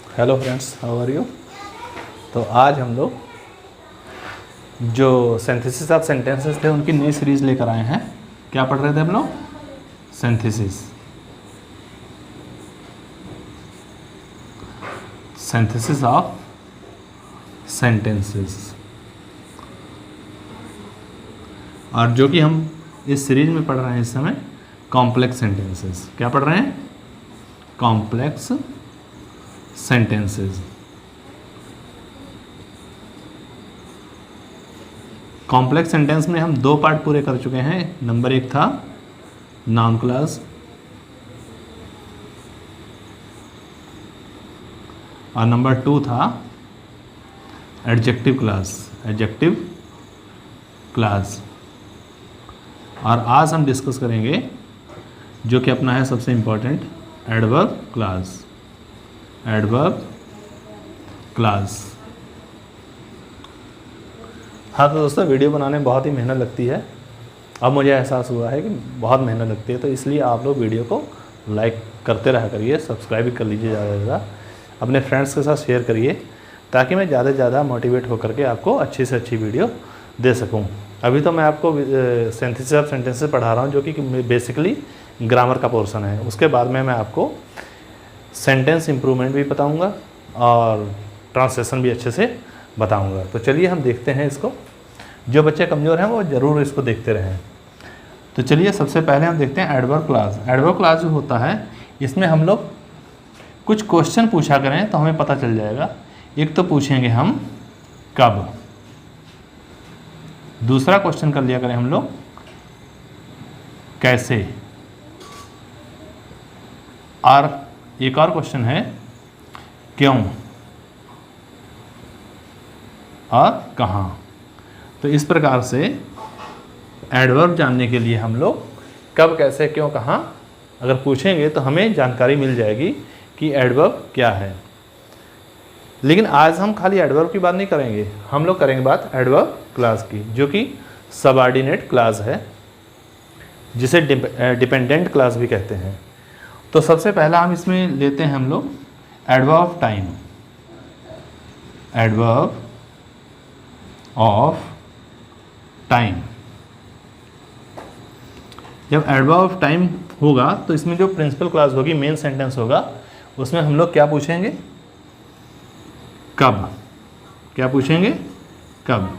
Hello friends, how are you. तो आज हम लोग जो सिंथेसिस ऑफ सेंटेंसेस थे उनकी नई सीरीज लेकर आए हैं। क्या पढ़ रहे थे हम लोग? Synthesis of sentences. और जो कि हम इस सीरीज में पढ़ रहे हैं इस समय कॉम्प्लेक्स सेंटेंसेस। क्या पढ़ रहे हैं? Complex sentences. कॉम्प्लेक्स सेंटेंस में हम दो पार्ट पूरे कर चुके हैं। नंबर एक था नाउन क्लास और नंबर टू था एडजेक्टिव क्लास। और आज हम डिस्कस करेंगे जो कि अपना है सबसे इम्पोर्टेंट एडवर्ब क्लास। हाँ तो दोस्तों, वीडियो बनाने में बहुत ही मेहनत लगती है। अब मुझे एहसास हुआ है कि बहुत मेहनत लगती है, तो इसलिए आप लोग वीडियो को लाइक करते रहा करिए, सब्सक्राइब भी कर लीजिए, ज़्यादा से ज़्यादा अपने फ्रेंड्स के साथ शेयर करिए, ताकि मैं ज़्यादा से ज़्यादा मोटिवेट होकर के आपको अच्छी से अच्छी वीडियो दे सकूँ। अभी तो मैं आपको सिंथेसिस ऑफ सेंटेंसेस पढ़ा रहा हूँ, जो कि बेसिकली ग्रामर का पोर्शन है। उसके बाद में मैं आपको सेंटेंस इम्प्रूवमेंट भी बताऊँगा और ट्रांसलेशन भी अच्छे से बताऊँगा। तो चलिए हम देखते हैं इसको। जो बच्चे कमज़ोर हैं वो ज़रूर इसको देखते रहें। तो चलिए सबसे पहले हम देखते हैं एडवर्ब क्लास। एडवर्ब क्लास जो होता है, इसमें हम लोग कुछ क्वेश्चन पूछा करें तो हमें पता चल जाएगा। एक तो पूछेंगे हम कब, दूसरा क्वेश्चन कर लिया करें हम लोग कैसे, और एक और क्वेश्चन है क्यों और कहाँ। तो इस प्रकार से एडवर्ब जानने के लिए हम लोग कब, कैसे, क्यों, कहाँ अगर पूछेंगे तो हमें जानकारी मिल जाएगी कि एडवर्ब क्या है। लेकिन आज हम खाली एडवर्ब की बात नहीं करेंगे, हम लोग करेंगे बात एडवर्ब क्लास की, जो कि सबऑर्डिनेट क्लास है, जिसे डिपेंडेंट क्लास भी कहते हैं। तो सबसे पहला हम इसमें लेते हैं हम लोग adverb of time. Adverb of time. जब एडवर्ब ऑफ टाइम होगा तो इसमें जो प्रिंसिपल क्लास होगी, मेन सेंटेंस होगा, उसमें हम लोग क्या पूछेंगे? कब। क्या पूछेंगे? कब।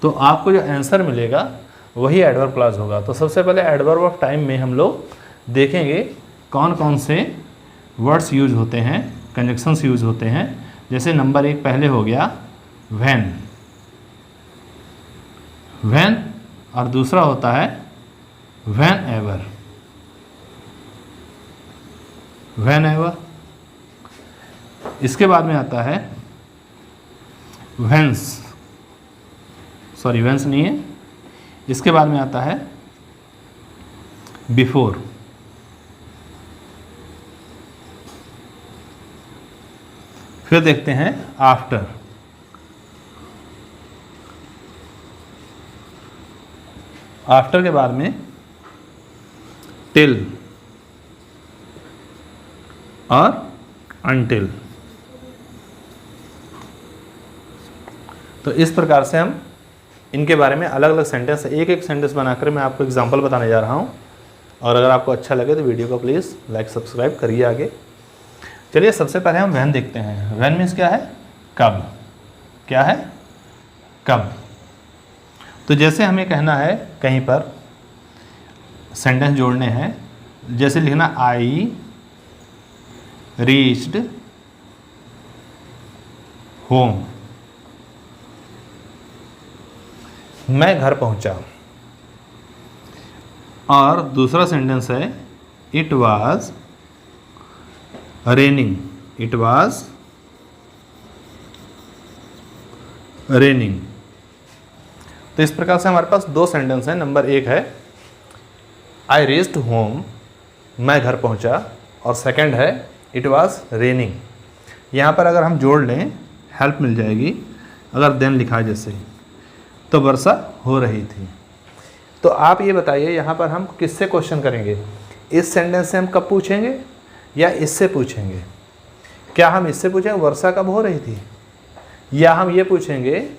तो आपको जो आंसर मिलेगा वही एडवर्ब क्लास होगा। तो सबसे पहले एडवर्ब ऑफ टाइम में हम लोग देखेंगे कौन कौन से वर्ड्स यूज होते हैं, कंजक्शंस यूज होते हैं। जैसे नंबर एक पहले हो गया व्हेन, और दूसरा होता है व्हेन एवर। इसके बाद में आता है वेंस नहीं है, इसके बाद में आता है बिफोर। फिर देखते हैं आफ्टर। आफ्टर के बाद में टिल और अनटिल। तो इस प्रकार से हम इनके बारे में अलग अलग सेंटेंस, एक एक सेंटेंस बनाकर मैं आपको एग्जांपल बताने जा रहा हूं। और अगर आपको अच्छा लगे तो वीडियो को प्लीज़ लाइक सब्सक्राइब करिए आगे। चलिए सबसे पहले हम व्हेन देखते हैं। व्हेन मीन्स क्या है? कब। क्या है? कब। तो जैसे हमें कहना है कहीं पर सेंटेंस जोड़ने हैं, जैसे लिखना आई रीच्ड होम, मैं घर पहुंचा। और दूसरा सेंटेंस है इट वाज रेनिंग, तो इस प्रकार से हमारे पास दो सेंटेंस हैं। नंबर एक है आई रीच्ड होम, मैं घर पहुंचा, और सेकंड है इट वाज रेनिंग। यहाँ पर अगर हम जोड़ लें हेल्प मिल जाएगी। अगर देन लिखा है जैसे, तो वर्षा हो रही थी। तो आप ये बताइए यहाँ पर हम किससे क्वेश्चन करेंगे? इस सेंटेंस से हम कब पूछेंगे या इससे पूछेंगे? क्या हम इससे पूछेंगे वर्षा कब हो रही थी, या हम ये पूछेंगे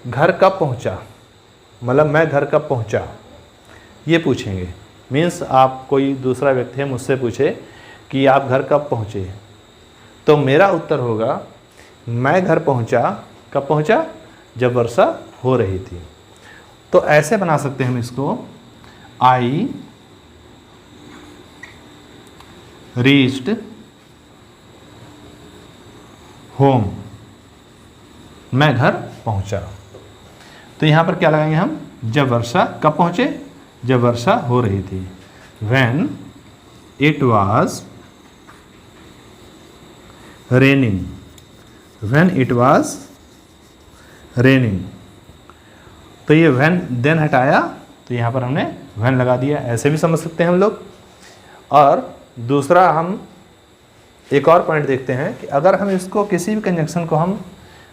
घर कब पहुंचा, मतलब मैं घर कब पहुंचा, ये पूछेंगे। मीन्स आप कोई दूसरा व्यक्ति है मुझसे पूछे कि आप घर कब पहुंचे, तो मेरा उत्तर होगा मैं घर पहुंचा, कब पहुंचा, जब वर्षा हो रही थी। तो ऐसे बना सकते हैं हम इसको, आई रीच्ड होम, मैं घर पहुंचा। तो यहाँ पर क्या लगाएंगे हम, जब वर्षा कब पहुंचे, जब वर्षा हो रही थी, when it was raining, when it was raining। तो ये when then हटाया तो यहाँ पर हमने when लगा दिया, ऐसे भी समझ सकते हैं हम लोग। और दूसरा हम एक और पॉइंट देखते हैं कि अगर हम इसको किसी भी कंजंक्शन को हम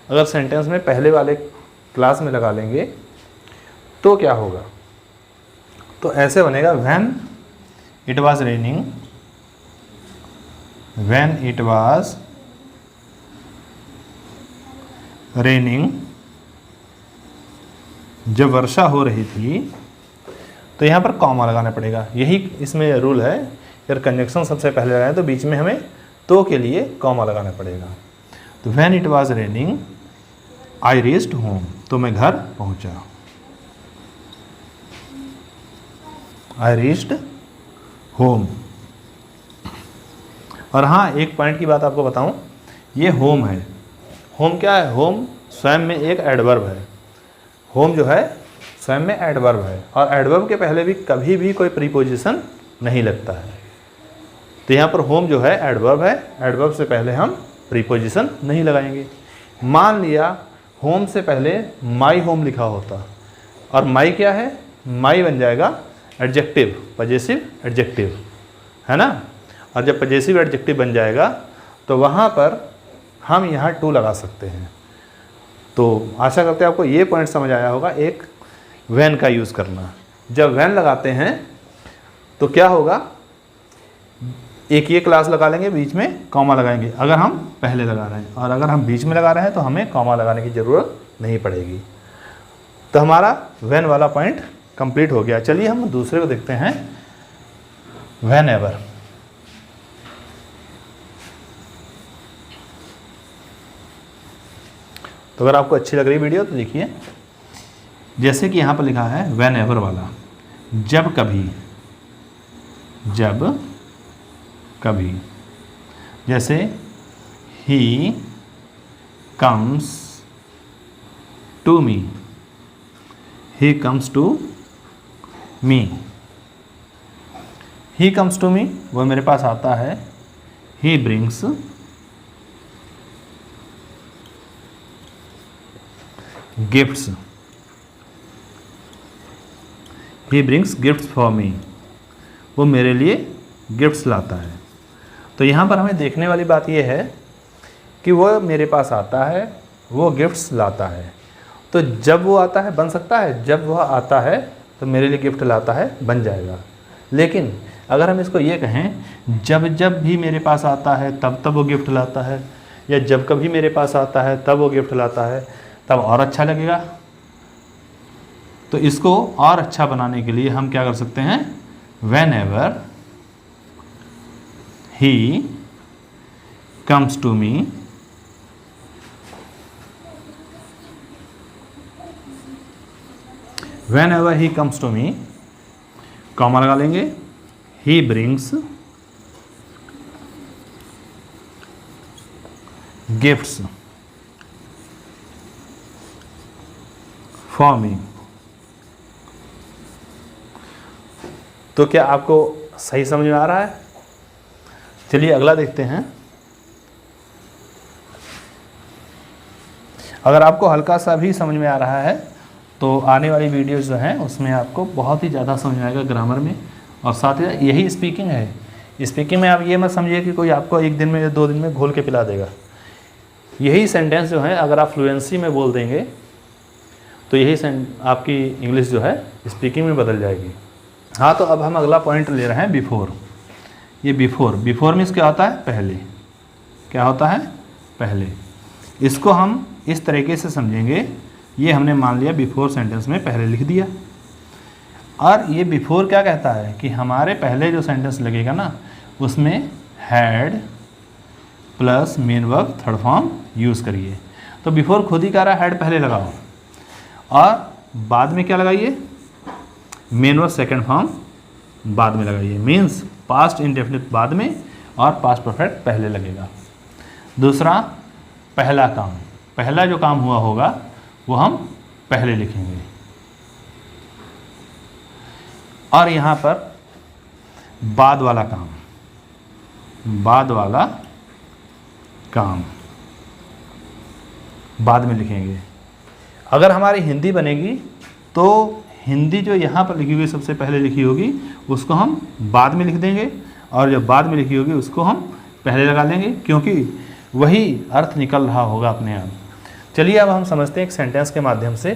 अगर सेंटेंस में पहले वाले क्लास में लगा लेंगे तो क्या होगा, तो ऐसे बनेगा when it was raining, when it was raining, जब वर्षा हो रही थी। तो यहाँ पर कॉमा लगाना पड़ेगा, यही इसमें रूल है। अगर कंजंक्शन सबसे पहले लगाएं तो बीच में हमें तो के लिए कॉमा लगाना पड़ेगा। तो when it was raining I reached home, तो मैं घर पहुँचा, I reached home। और हाँ, एक पॉइंट की बात आपको बताऊं, ये होम है। होम क्या है, होम स्वयं में एक एडवर्ब है। होम जो है स्वयं में एडवर्ब है, और एडवर्ब के पहले भी कभी भी कोई प्रीपोजिशन नहीं लगता है। तो यहाँ पर होम जो है एडवर्ब है, एडवर्ब से पहले हम प्रीपोजिशन नहीं लगाएंगे। मान लिया होम से पहले माई होम लिखा होता, और माई क्या है, माई बन जाएगा एडजेक्टिव, पजेसिव एडजेक्टिव, है ना। और जब पजेसिव एडजेक्टिव बन जाएगा तो वहाँ पर हम यहाँ टू लगा सकते हैं। तो आशा करते हैं आपको ये पॉइंट समझ आया होगा, एक वैन का यूज़ करना। जब वैन लगाते हैं तो क्या होगा, एक ये क्लास लगा लेंगे, बीच में कॉमा लगाएंगे अगर हम पहले लगा रहे हैं, और अगर हम बीच में लगा रहे हैं तो हमें कॉमा लगाने की ज़रूरत नहीं पड़ेगी। तो हमारा वैन वाला पॉइंट कंप्लीट हो गया। चलिए हम दूसरे को देखते हैं, व्हेन एवर। तो अगर आपको अच्छी लग रही वीडियो तो देखिए, जैसे कि यहाँ पर लिखा है व्हेन एवर वाला, जब कभी, जब कभी। जैसे ही comes to me, he comes to me, he comes to me, वो मेरे पास आता है। He brings gifts, he brings gifts for me, वो मेरे लिए गिफ्ट्स लाता है। तो यहाँ पर हमें देखने वाली बात यह है कि वो मेरे पास आता है, वो गिफ्ट्स लाता है। तो जब वो आता है बन सकता है, जब वह आता है तो मेरे लिए गिफ्ट लाता है बन जाएगा। लेकिन अगर हम इसको ये कहें जब जब भी मेरे पास आता है तब तब वो गिफ्ट लाता है, या जब कभी मेरे पास आता है तब वो गिफ्ट लाता है, तब और अच्छा लगेगा। तो इसको और अच्छा बनाने के लिए हम क्या कर सकते हैं, whenever he comes to me, whenever he comes to me, comma लगा लेंगे, he brings gifts for me. तो क्या आपको सही समझ में आ रहा है? चलिए अगला देखते हैं। अगर आपको हल्का सा भी समझ में आ रहा है तो आने वाली वीडियोस जो हैं उसमें आपको बहुत ही ज़्यादा समझ में आएगा ग्रामर में, और साथ ही यही स्पीकिंग है। स्पीकिंग में आप ये मत समझिए कि कोई आपको एक दिन में या 2 दिन में घोल के पिला देगा। यही सेंटेंस जो है अगर आप फ्लुएंसी में बोल देंगे तो यही आपकी इंग्लिश जो है स्पीकिंग में बदल जाएगी। हाँ, तो अब हम अगला पॉइंट ले रहे हैं बिफोर। ये बिफोर मीन्स क्या होता है, पहले। क्या होता है, पहले। इसको हम इस तरीके से समझेंगे, ये हमने मान लिया बिफोर सेंटेंस में पहले लिख दिया, और ये बिफोर क्या कहता है कि हमारे पहले जो सेंटेंस लगेगा ना उसमें had plus main verb third form use करिए। तो बिफोर खुद ही कह रहा है हैड पहले लगाओ, और बाद में क्या लगाइए, मेन वर्ब सेकंड फॉर्म बाद में लगाइए। मीन्स पास्ट इंडेफिनिट बाद में और पास्ट परफेक्ट पहले लगेगा। दूसरा, पहला काम, पहला जो काम हुआ होगा वो हम पहले लिखेंगे। और यहाँ पर बाद वाला काम, बाद वाला काम बाद में लिखेंगे। अगर हमारी हिंदी बनेगी तो हिंदी जो यहाँ पर लिखी हुई सबसे पहले लिखी होगी उसको हम बाद में लिख देंगे, और जो बाद में लिखी होगी उसको हम पहले लगा लेंगे, क्योंकि वही अर्थ निकल रहा होगा अपने आप। चलिए अब हम समझते हैं एक सेंटेंस के माध्यम से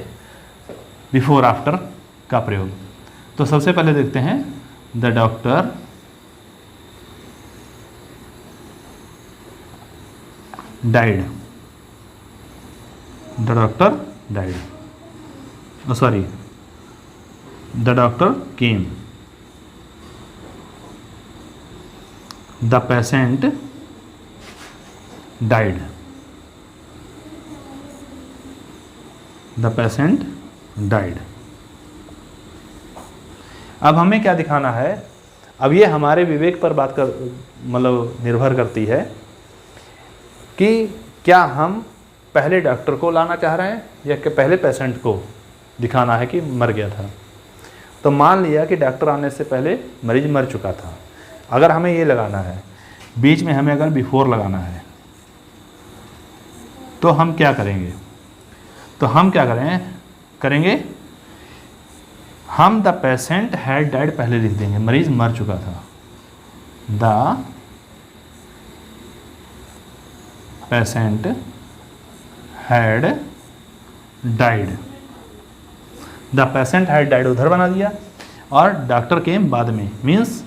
बिफोर आफ्टर का प्रयोग। तो सबसे पहले देखते हैं, the doctor died, the doctor died, sorry, the doctor came, the patient died, the patient died. अब हमें क्या दिखाना है, अब ये हमारे विवेक पर बात कर मतलब निर्भर करती है कि क्या हम पहले डॉक्टर को लाना चाह रहे हैं या कि पहले पेशेंट को दिखाना है कि मर गया था। तो मान लिया कि डॉक्टर आने से पहले मरीज मर चुका था, अगर हमें ये लगाना है, बीच में हमें अगर बिफोर लगाना है तो हम क्या करेंगे, तो हम क्या करेंगे हम द पेशेंट हैड डाइड पहले लिख देंगे, मरीज मर चुका था। The patient had died, the patient had died उधर बना दिया, और डॉक्टर केम बाद में, मीन्स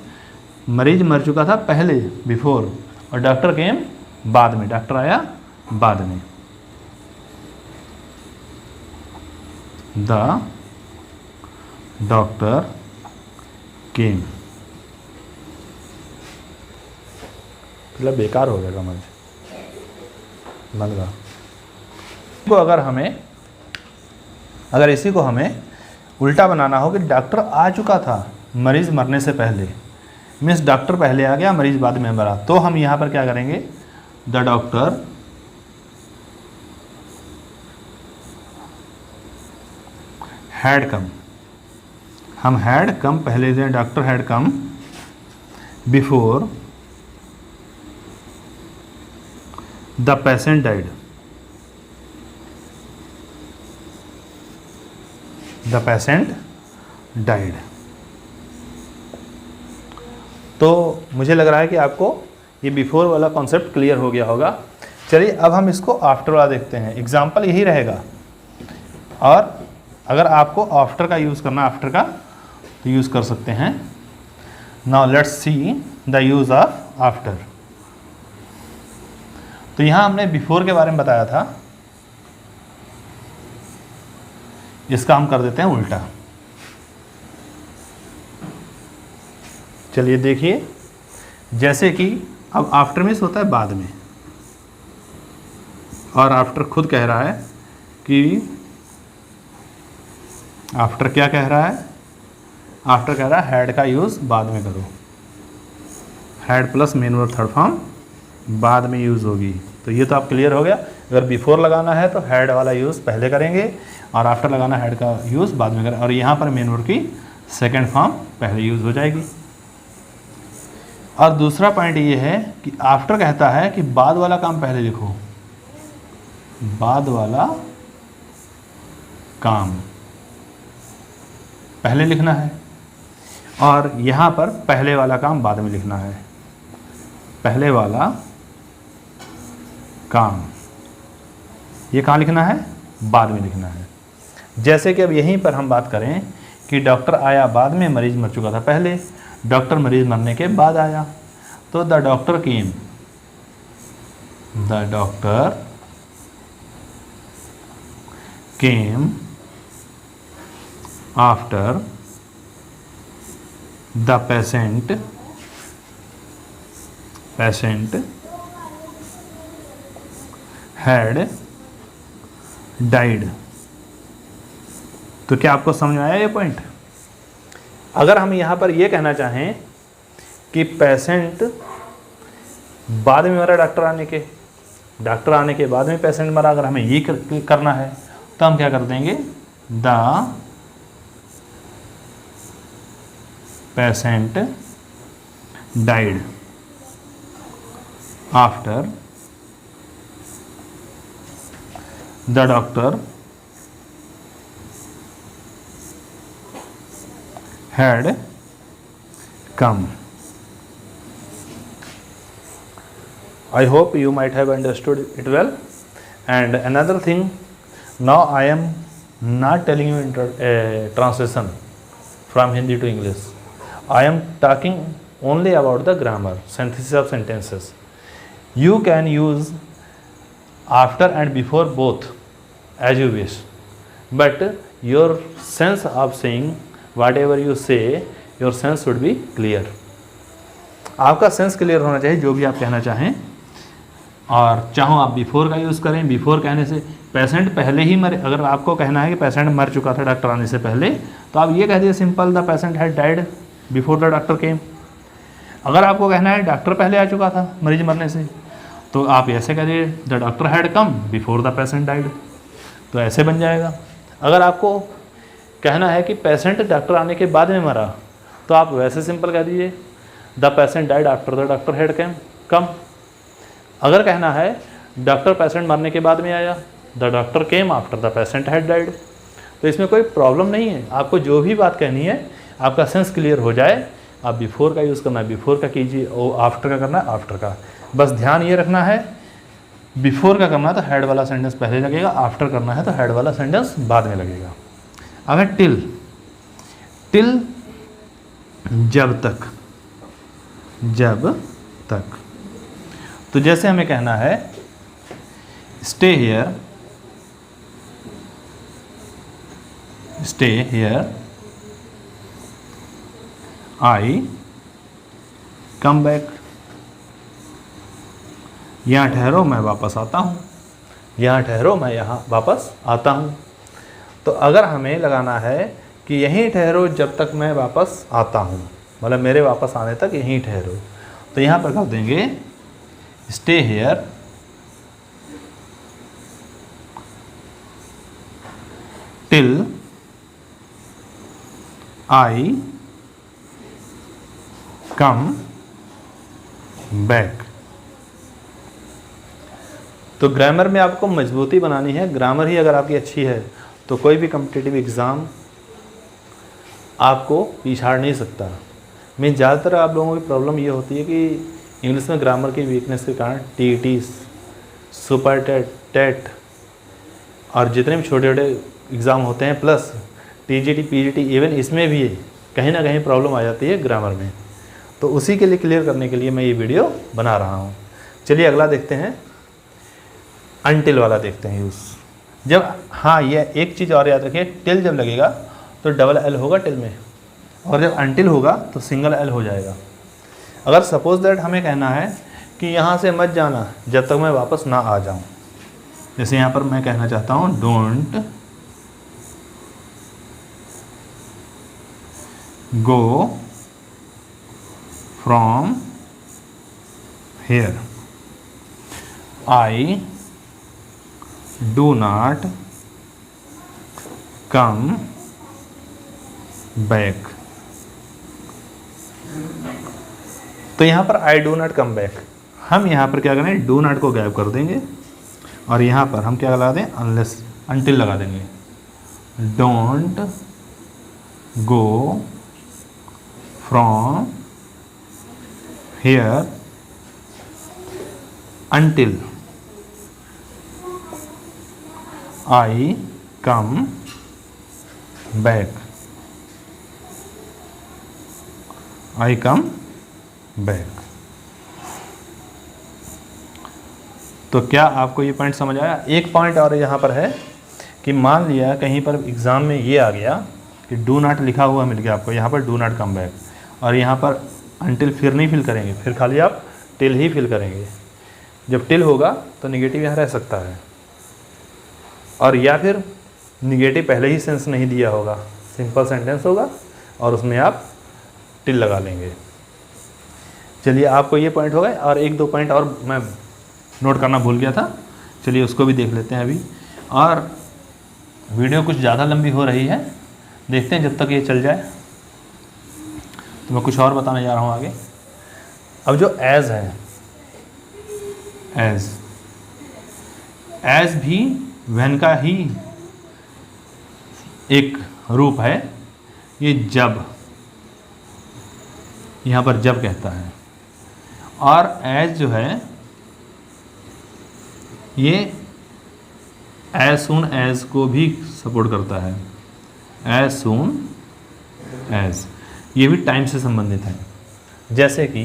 मरीज मर चुका था पहले बिफोर, और डॉक्टर केम बाद में, डॉक्टर आया बाद में। द डॉक्टर केम, मतलब बेकार हो गया समझ बन गया। तो अगर इसी को हमें उल्टा बनाना हो कि डॉक्टर आ चुका था मरीज़ मरने से पहले, मीन्स डॉक्टर पहले आ गया मरीज़ बाद में मरा, तो हम यहाँ पर क्या करेंगे, द डॉक्टर हैड कम, हम हैड कम पहले दें, doctor had come before the patient died, the patient died. तो मुझे लग रहा है कि आपको ये बिफोर वाला कॉन्सेप्ट क्लियर हो गया होगा। चलिए अब हम इसको आफ्टर वाला देखते हैं, एग्जाम्पल यही रहेगा, और अगर आपको आफ्टर का यूज़ करना, आफ्टर का तो यूज़ कर सकते हैं। Now let's see the use of after. तो यहाँ हमने बिफोर के बारे में बताया था, इसका हम कर देते हैं उल्टा। चलिए देखिए, जैसे कि अब आफ्टर मीन्स होता है बाद में, और आफ्टर खुद कह रहा है कि आफ्टर क्या कह रहा है, आफ्टर कह रहा है हैड का यूज़ बाद में करो, had plus main verb third form बाद में यूज़ होगी। तो ये तो आप क्लियर हो गया। अगर बिफोर लगाना है तो हैड वाला यूज़ पहले करेंगे, और आफ्टर लगाना हैड का यूज़ बाद में करें, और यहाँ पर मेन वर्ब की सेकंड फॉर्म पहले यूज़ हो जाएगी। और दूसरा पॉइंट ये है कि आफ्टर कहता है कि बाद वाला काम पहले लिखो, बाद वाला काम पहले लिखना है, और यहाँ पर पहले वाला काम बाद में लिखना है, पहले वाला काम ये कहाँ लिखना है, बाद में लिखना है। जैसे कि अब यहीं पर हम बात करें कि डॉक्टर आया बाद में, मरीज मर चुका था पहले, डॉक्टर मरीज मरने के बाद आया, तो the doctor came the doctor came after the patient had died. तो क्या आपको समझ में आया ये पॉइंट? अगर हम यहाँ पर ये कहना चाहें कि पेशेंट बाद में मरा, डॉक्टर आने के बाद में पेशेंट मरा, अगर हमें ये करना है तो हम क्या कर देंगे, the patient died after the doctor had come. I hope you might have understood it well. And another thing, now I am not telling you translation from Hindi to English. I am talking only about the grammar, synthesis of sentences. You can use after and before both as you wish, but your sense of saying whatever you say, your sense should be clear. आपका sense clear होना चाहिए जो भी आप कहना चाहें। और चाहो आप बिफोर का यूज़ करें, बिफोर कहने से पेशेंट पहले ही मरे, अगर आपको कहना है कि पेशेंट मर चुका था डॉक्टर आने से पहले, तो आप ये कह दिए simple, the patient had died before the doctor केम। अगर आपको कहना है डॉक्टर पहले आ चुका था मरीज मरने से, तो आप ऐसे कह दिए the doctor had come before the patient died, तो ऐसे बन जाएगा। अगर आपको कहना है कि पेशेंट डॉक्टर आने के बाद में मरा, तो आप वैसे सिंपल कह दीजिए the patient died after the doctor had come. अगर कहना है डॉक्टर पेशेंट मरने के बाद में आया, the doctor came after the patient had died. तो इसमें कोई प्रॉब्लम नहीं है, आपको जो भी बात कहनी है, आपका सेंस क्लियर हो जाए, आप बिफोर का यूज़ करना है बिफोर का कीजिए, और आफ्टर का करना है आफ्टर का। बस ध्यान ये रखना है, बिफोर का करना है तो हैड वाला सेंटेंस पहले लगेगा, आफ्टर करना है तो हैड वाला सेंटेंस बाद में लगेगा। अगर टिल जब तक, तो जैसे हमें कहना है stay here I come back, यहाँ ठहरो मैं वापस आता हूँ, यहाँ ठहरो मैं यहाँ वापस आता हूँ। तो अगर हमें लगाना है कि यहीं ठहरो जब तक मैं वापस आता हूँ, मतलब मेरे वापस आने तक यहीं ठहरो, तो यहाँ पर कर देंगे stay here till I come back. तो ग्रामर में आपको मजबूती बनानी है, ग्रामर ही अगर आपकी अच्छी है तो कोई भी कम्पिटिटिव एग्ज़ाम आपको पिछाड़ नहीं सकता। मैं ज़्यादातर आप लोगों की प्रॉब्लम ये होती है कि इंग्लिश में ग्रामर की वीकनेस के कारण टीईटी, सुपर टेट और जितने भी छोटे छोटे एग्ज़ाम होते हैं, प्लस टीजीटी, पीजीटी, इवन इसमें भी कहीं ना कहीं प्रॉब्लम आ जाती है ग्रामर में। तो उसी के लिए क्लियर करने के लिए मैं ये वीडियो बना रहा हूँ। चलिए अगला देखते हैं, अनटिल वाला देखते हैं यूज़। जब, हाँ ये एक चीज़ और याद रखिए, टिल जब लगेगा तो डबल एल होगा टिल में, और जब अनटिल होगा तो सिंगल एल हो जाएगा। अगर सपोज दैट हमें कहना है कि यहाँ से मत जाना जब तक मैं वापस ना आ जाऊँ, जैसे यहाँ पर मैं कहना चाहता हूँ don't go from here, I do not come back. तो यहाँ पर I do not come back, हम यहाँ पर क्या करें, डू नॉट को गायब कर देंगे और यहाँ पर हम क्या लगा दें, अनलेस, अनटिल लगा देंगे। Don't go from here until I come back, I come back. तो क्या आपको ये पॉइंट समझ आया? एक पॉइंट और यहाँ पर है कि मान लिया कहीं पर एग्ज़ाम में ये आ गया कि डू नॉट लिखा हुआ मिल गया आपको, यहाँ पर डू नॉट कम बैक, और यहाँ पर अनटिल फिर नहीं फिल करेंगे, फिर खाली आप टिल ही फिल करेंगे। जब टिल होगा तो निगेटिव यहाँ रह सकता है, और या फिर निगेटिव पहले ही सेंस नहीं दिया होगा, सिंपल सेंटेंस होगा और उसमें आप टिल लगा लेंगे। चलिए, आपको ये पॉइंट हो गए, और एक दो पॉइंट और मैं नोट करना भूल गया था, चलिए उसको भी देख लेते हैं अभी। और वीडियो कुछ ज़्यादा लंबी हो रही है, देखते हैं जब तक ये चल जाए तो मैं कुछ और बताने जा रहा हूँ आगे। अब जो एज है, एज भी व्हेन का ही एक रूप है। ये जब, यहाँ पर जब कहता है, और एज जो है ये एज सून एज को भी सपोर्ट करता है। एज सून एज, ये भी टाइम से संबंधित है। जैसे कि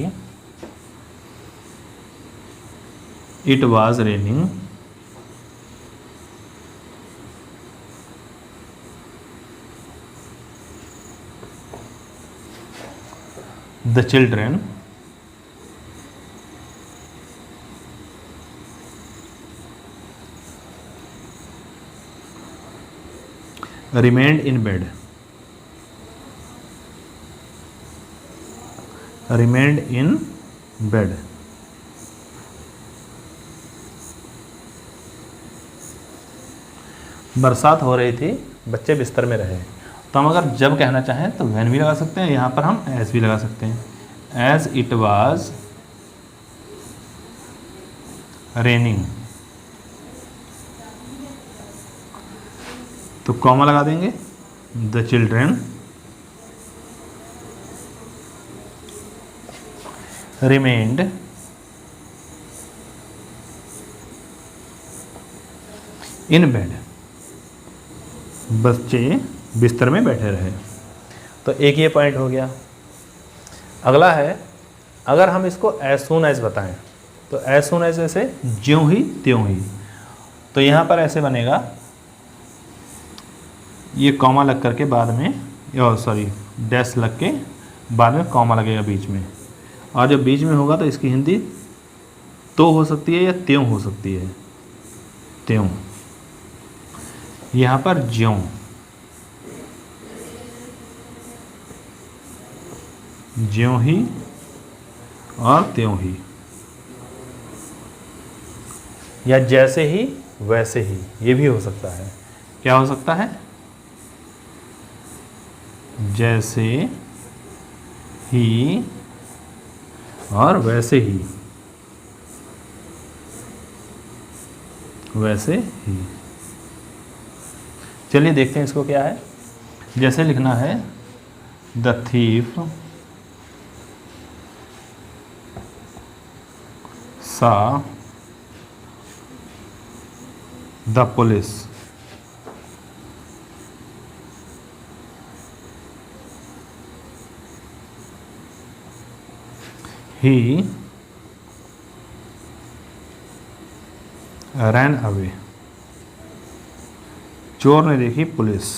it was raining the children remained in bed, remained in bed। बरसात हो रही थी, बच्चे बिस्तर में रहे। तो हम अगर जब कहना चाहें तो व्हेन भी लगा सकते हैं, यहाँ पर हम एज भी लगा सकते हैं। एज इट वाज रेनिंग, तो कॉमा लगा देंगे। The children remained in bed, बच्चे बिस्तर में बैठे रहे। तो एक ये पॉइंट हो गया। अगला है, अगर हम इसको एज सून एज बताएं तो एज सून एज ऐसे ज्यों ही त्यों ही। तो यहाँ पर ऐसे बनेगा, ये कॉमा लग करके बाद में, सॉरी डैश लग के बाद में कॉमा लगेगा बीच में, और जब बीच में होगा तो इसकी हिंदी तो हो सकती है या त्यों हो सकती है। त्यों, यहाँ पर ज्यों, ज्यों ही और त्यों ही, या जैसे ही वैसे ही, ये भी हो सकता है। क्या हो सकता है? जैसे ही और वैसे ही, वैसे ही। चलिए देखते हैं इसको क्या है। जैसे लिखना है, the thief saw the police। He ran away। चोर ने देखी पुलिस।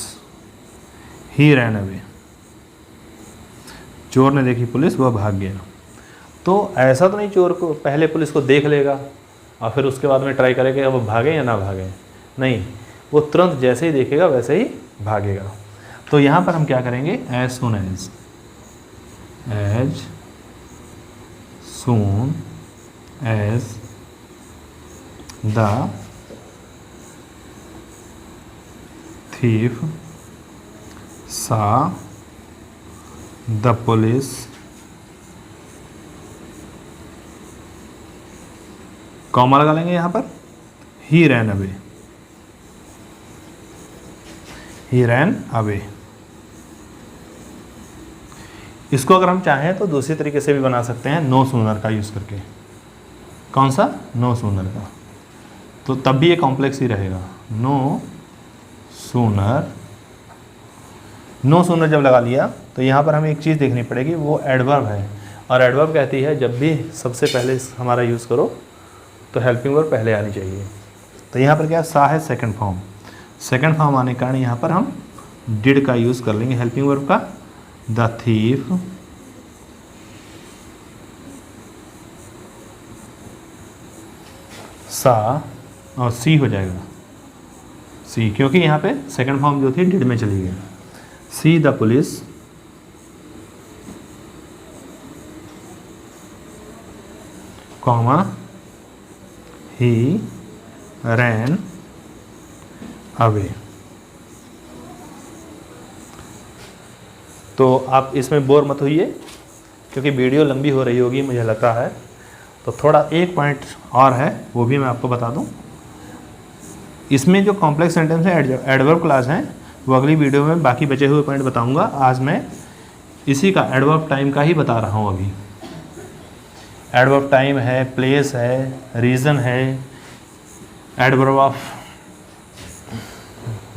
He ran away। चोर ने देखी पुलिस, वह भाग गया। तो ऐसा तो नहीं चोर को पहले पुलिस को देख लेगा और फिर उसके बाद में ट्राई करेगा वो भागे या ना भागे, नहीं, वो तुरंत जैसे ही देखेगा वैसे ही भागेगा। तो यहाँ पर हम क्या करेंगे? As soon as, as soon as the thief saw the police, comma लगा लेंगे यहाँ पर, he ran away, he ran away। इसको अगर हम चाहें तो दूसरी तरीके से भी बना सकते हैं, नो सूनर का यूज़ करके। कौन सा? नो सूनर का। तो तब भी ये कॉम्प्लेक्स ही रहेगा। नो सूनर, नो सूनर जब लगा लिया तो यहाँ पर हमें एक चीज़ देखनी पड़ेगी, वो एडवर्ब है। और एडवर्ब कहती है जब भी सबसे पहले हमारा यूज़ करो तो हेल्पिंग वर्ब पहले आनी चाहिए। तो यहाँ पर क्या सा है सेकंड फॉर्म, सेकंड फॉर्म आने के कारण यहाँ पर हम डिड का यूज़ कर लेंगे हेल्पिंग वर्ब का। द थीफ सा और सी हो जाएगा सी, क्योंकि यहाँ पे सेकंड फॉर्म जो थी डिड में चली गई। See the police comma he ran away. तो आप इसमें बोर मत होइए क्योंकि वीडियो लंबी हो रही होगी मुझे लगता है। तो थोड़ा एक पॉइंट और है वो भी मैं आपको बता दूं। इसमें जो कॉम्प्लेक्स सेंटेंस है एडवर्ब क्लास हैं वो अगली वीडियो में बाकी बचे हुए पॉइंट बताऊंगा। आज मैं इसी का एडवर्ब टाइम का ही बता रहा हूं। अभी एडवर्ब टाइम है, प्लेस है, रीज़न है, एडवर्ब ऑफ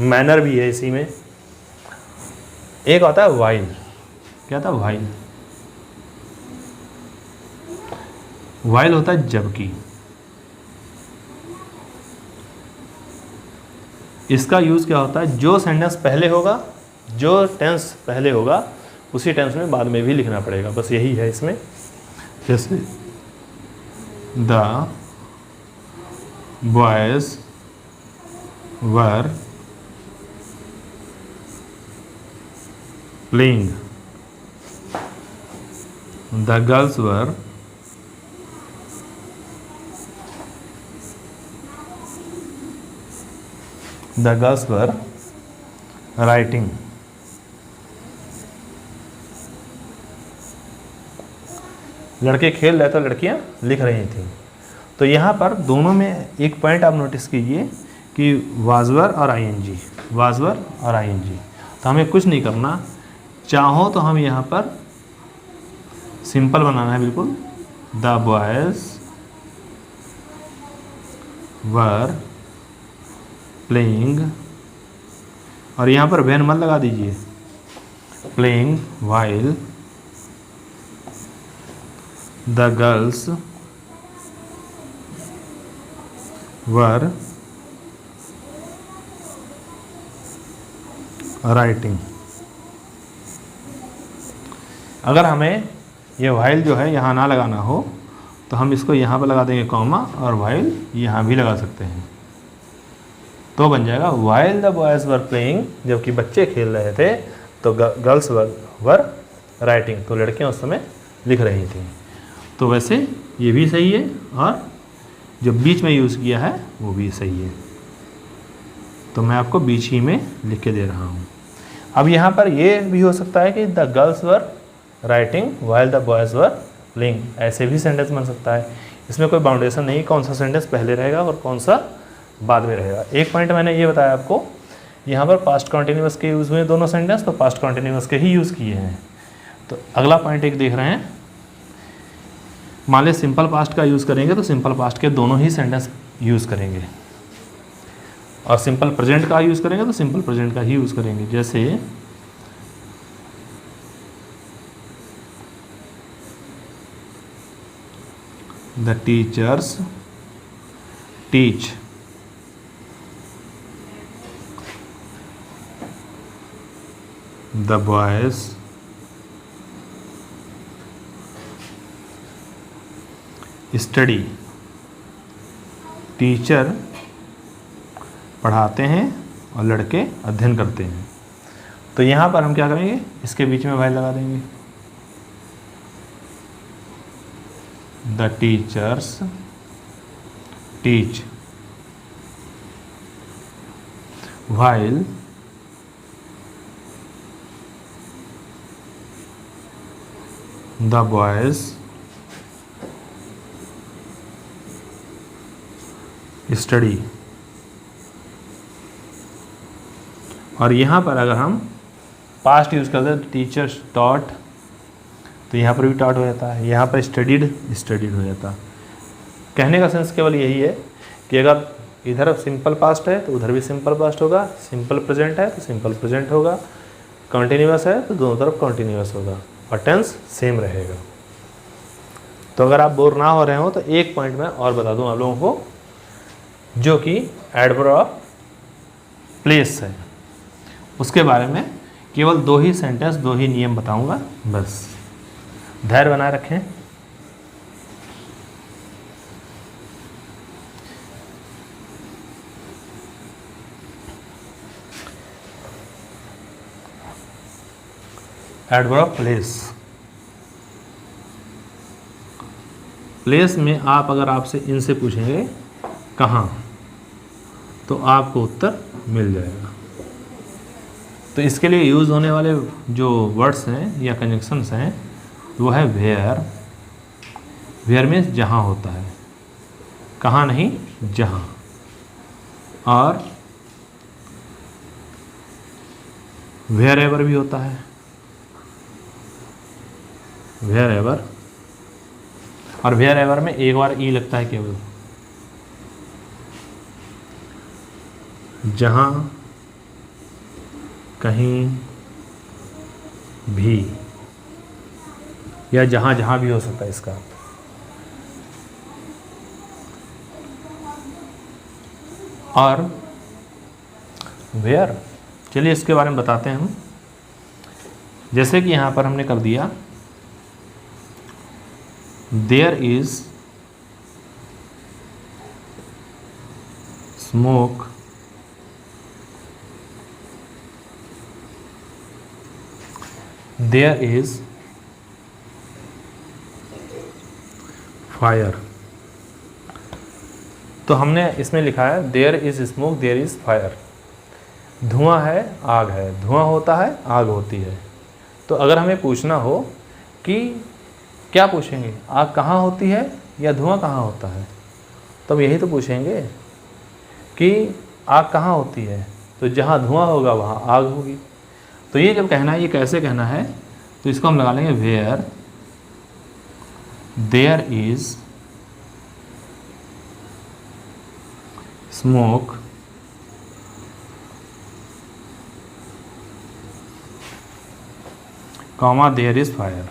मैनर भी है इसी में। एक आता है वाइल, क्या था वाइल, वाइल होता है जबकि। इसका यूज़ क्या होता है, जो सेंटेंस पहले होगा, जो टेंस पहले होगा उसी टेंस में बाद में भी लिखना पड़ेगा, बस यही है इसमें। जैसे the boys were playing, the girls were writing. लड़के खेल रहे तो लड़कियां लिख रही थीं। तो यहाँ पर दोनों में एक पॉइंट आप नोटिस कीजिए कि वाजवर और आईएनजी, वाजवर और आईएनजी। तो हमें कुछ नहीं करना, चाहो तो हम यहाँ पर सिंपल बनाना है बिल्कुल। द बॉयज वर प्लेइंग, और यहाँ पर वैन मत लगा दीजिए, playing while the girls were writing. अगर हमें ये वाइल जो है यहाँ ना लगाना हो तो हम इसको यहाँ पर लगा देंगे कॉमा, और वाइल यहाँ भी लगा सकते हैं, तो बन जाएगा while the boys were playing, जबकि बच्चे खेल रहे थे, तो गर्ल्स वर राइटिंग, तो लड़कियाँ उस समय लिख रही थी। तो वैसे ये भी सही है और जो बीच में यूज़ किया है वो भी सही है। तो मैं आपको बीच ही में लिख के दे रहा हूँ। अब यहाँ पर ये भी हो सकता है कि the girls were writing while the boys were playing, ऐसे भी सेंटेंस बन सकता है। इसमें कोई बाउंडेशन नहीं कौन सा सेंटेंस पहले रहेगा और कौन सा बाद में रहेगा। एक पॉइंट मैंने ये बताया आपको, यहाँ पर पास्ट कॉन्टिन्यूअस के यूज़ हुए दोनों सेंटेंस, तो पास्ट कॉन्टिन्यूअस के ही यूज़ किए हैं। तो अगला पॉइंट एक देख रहे हैं, मान लें सिंपल पास्ट का यूज़ करेंगे तो सिंपल पास्ट के दोनों ही सेंटेंस यूज़ करेंगे, और सिंपल प्रेजेंट का यूज़ करेंगे तो सिंपल प्रेजेंट का ही यूज़ करेंगे। जैसे the teachers teach, the boys study, teacher पढ़ाते हैं और लड़के अध्ययन करते हैं। तो यहाँ पर हम क्या करेंगे, इसके बीच में वाइल लगा देंगे। The teachers teach while the boys study। और यहाँ पर अगर हम पास्ट यूज़ करते हैं टीचर्स टॉट, तो यहाँ पर भी टॉट हो जाता है, यहाँ पर स्टडीड स्टडीड हो जाता। कहने का सेंस केवल यही है कि अगर इधर सिंपल पास्ट है तो उधर भी सिंपल पास्ट होगा, सिंपल प्रेजेंट है तो सिंपल प्रेजेंट होगा, कॉन्टीन्यूअस है तो दोनों तरफ कॉन्टीन्यूअस होगा और टेंस सेम रहेगा। तो अगर आप बोर ना हो रहे हो तो एक पॉइंट में और बता दूं आप लोगों को, जो कि एडवर्ब ऑफ प्लेस है, उसके बारे में केवल 2 ही सेंटेंस, 2 ही नियम बताऊंगा बस। धैर्य बनाए रखें। एडवर्ब ऑफ प्लेस, प्लेस में आप अगर आपसे इनसे पूछेंगे कहाँ, तो आपको उत्तर मिल जाएगा। तो इसके लिए यूज़ होने वाले जो वर्ड्स हैं या कंजक्शंस हैं वो है वेयर। वेयर मीन्स जहाँ होता है, कहाँ नहीं, जहाँ। और वेयर एवर भी होता है, वेयर एवर। और वेयर एवर में एक बार ई लगता है केवल, जहाँ कहीं भी, या जहाँ जहाँ भी हो सकता है इसका। और वेयर, चलिए इसके बारे में बताते हैं हम। जैसे कि यहाँ पर हमने कर दिया there is smoke there is fire. तो हमने इसमें लिखा है there is smoke there is fire. धुआं है, आग है, धुआं होता है, आग होती है। तो अगर हमें पूछना हो कि क्या पूछेंगे, आग कहाँ होती है या धुआं कहाँ होता है, तो हम यही तो पूछेंगे कि आग कहाँ होती है। तो जहाँ धुआं होगा वहाँ आग होगी। तो ये जब कहना है, ये कैसे कहना है, तो इसको हम लगा लेंगे where there is smoke comma there is fire.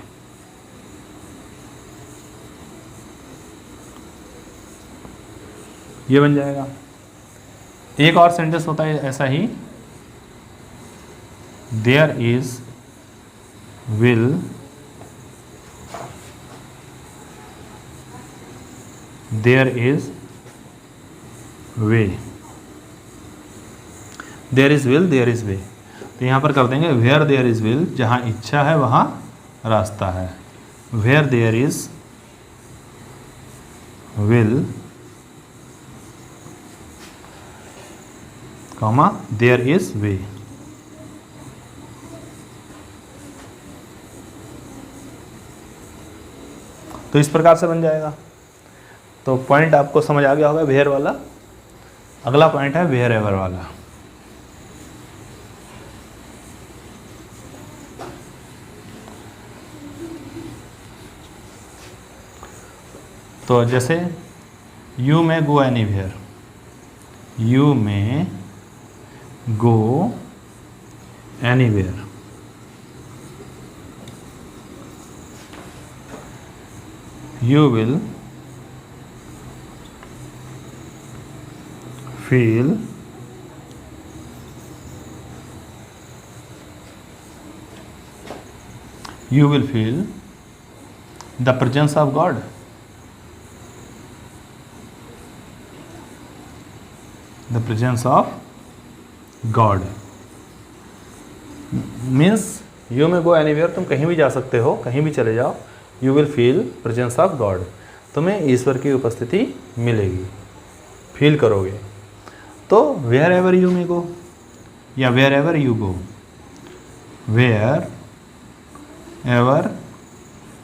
ये बन जाएगा। एक और सेंटेंस होता है ऐसा ही, there is will there is way. There is will there is way, तो यहाँ पर कर देंगे वेयर देयर इज विल, जहाँ इच्छा है वहाँ रास्ता है। Where there is will comma there is way. तो इस प्रकार से बन जाएगा। तो पॉइंट आपको समझ आ गया होगा वेयर वाला। अगला पॉइंट है वेयर एवर वाला। तो जैसे यू में गो एनीवेयर, यू में go anywhere. You will feel the presence of God. The presence of God means you may go anywhere, तुम कहीं भी जा सकते हो, कहीं भी चले जाओ। You will feel presence of God, तुम्हें ईश्वर की उपस्थिति मिलेगी, फील करोगे। तो wherever you may go या wherever you go, wherever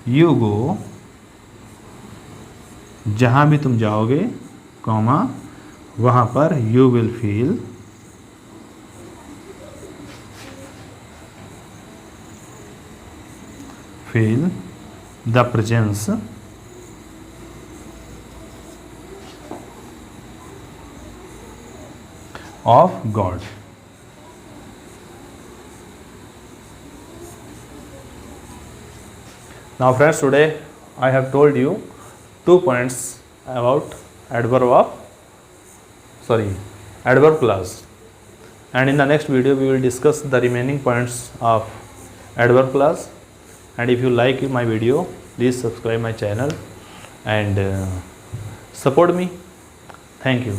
you go, जहाँ भी तुम जाओगे, कॉमा वहाँ पर you will feel the presence of God. Now friends, today I have told you 2 points about adverb clause, and in the next video we will discuss the remaining points of adverb clause. And if you like my video, please subscribe my channel and support me. Thank you.